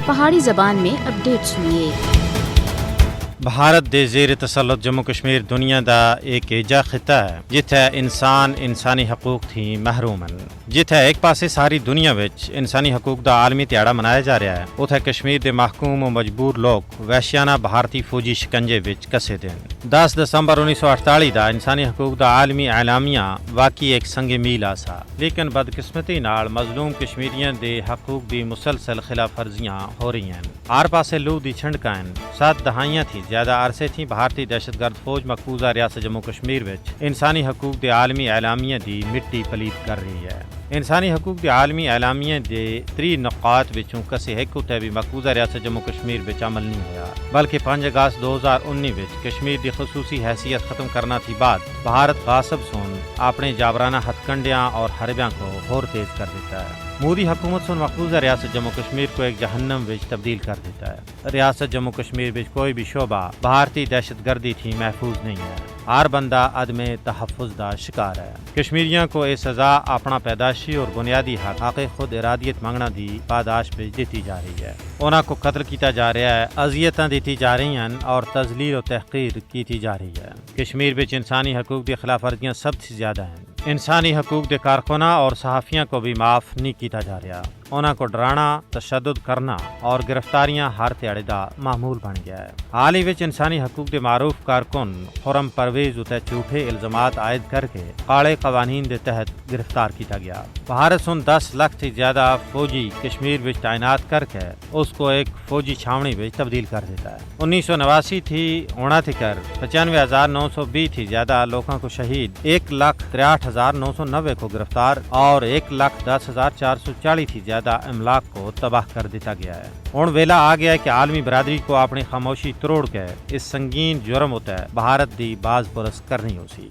پہاڑی زبان میں اپڈیٹ سنیے۔ بھارت دے زیر تسلط جموں کشمیر دنیا دا ایک ایجا خطہ ہے جتھے انسان انسانی حقوق تھی محروم ہیں۔ جتھے ایک پاسے ساری دنیا وچ انسانی حقوق دا عالمی تہاڑا منایا جا رہا ہے، اتھے کشمیر دے محکوم و مجبور لوگ وحشیانہ بھارتی فوجی شکنجے وچ کسے دے۔ 10 دسمبر 1948 دا انسانی حقوق دا عالمی اعلامیہ واقعی ایک سنگ میل آسا، لیکن بدقسمتی نال مظلوم کشمیریاں دے حقوق دی مسلسل خلاف ورزیاں ہو رہی ہیں۔ ہر پاسے لو دی چھنڈکاں، 7 دہائیاں تھی زیادہ عرصے تھی بھارتی دہشت گرد فوج مقبوضہ ریاست جموں کشمیر وچ انسانی حقوق دے عالمی اعلامیہ دی مٹی پلیت کر رہی ہے۔ انسانی حقوق دے عالمی اعلامیہ دے 3 نقاط وچوں کسے ایک تے بھی مقبوضہ ریاست جموں کشمیر وچ عمل نہیں ہوا، بلکہ 5 اگست 2019 وچ کشمیر دی خصوصی حیثیت ختم کرنا تھی بعد بھارت غاصب سن اپنے جابرانہ ہتھ کنڈیاں اور حربیاں کو اور تیز کر دیتا ہے۔ مودی حکومت سن مقبوضہ ریاست جموں کشمیر کو ایک جہنم وچ تبدیل کر دیتا ہے۔ ریاست جموں کشمیر وچ کوئی بھی شعبہ بھارتی دہشت گردی تھی محفوظ نہیں ہے، ہر بندہ عدم تحفظ دا شکار ہے۔ کشمیریوں کو یہ سزا اپنا پیدائشی اور بنیادی حق خود ارادیت منگنا دی پاداش پہ دیتی جا رہی ہے۔ انہاں کو قتل کیتا جا رہا ہے، اذیتاں دیتی جا رہی ہیں اور تذلیل و تحقیر کیتی جا رہی ہے۔ کشمیر وچ انسانی حقوق دی خلاف ورزیاں سب سے زیادہ ہیں۔ انسانی حقوق دے کارکناں اور صحافیوں کو بھی معاف نہیں کیتا جا رہا، انہاں کو ڈرانا، تشدد کرنا اور گرفتاریاں ہر تہاڑے دا معمول بن گیا ہے۔ حال ہی وچ انسانی حقوق دے معروف کارکن خرم پرویز اتے جھوٹے الزامات عائد کر کے کالے قوانین دے تحت گرفتار کیتا گیا۔ بھارت سن 10 لاکھ سے زیادہ فوجی کشمیر وچ تعینات کر کے اس کو ایک فوجی چھاونی وچ تبدیل کر دیتا ہے۔ 1989 تھی ہونا تھی کر 95,920 تھی زیادہ لوگوں کو شہید، 1,63,990 کو گرفتار اور 1,10,440 تھی زیادہ املاک کو تباہ کر دیتا گیا ہے۔ ہن ویلا آ گیا ہے کہ عالمی برادری کو اپنی خاموشی توڑ کے اس سنگین جرم ہوتا ہے بھارت دی باز پرس کرنی ہو سی۔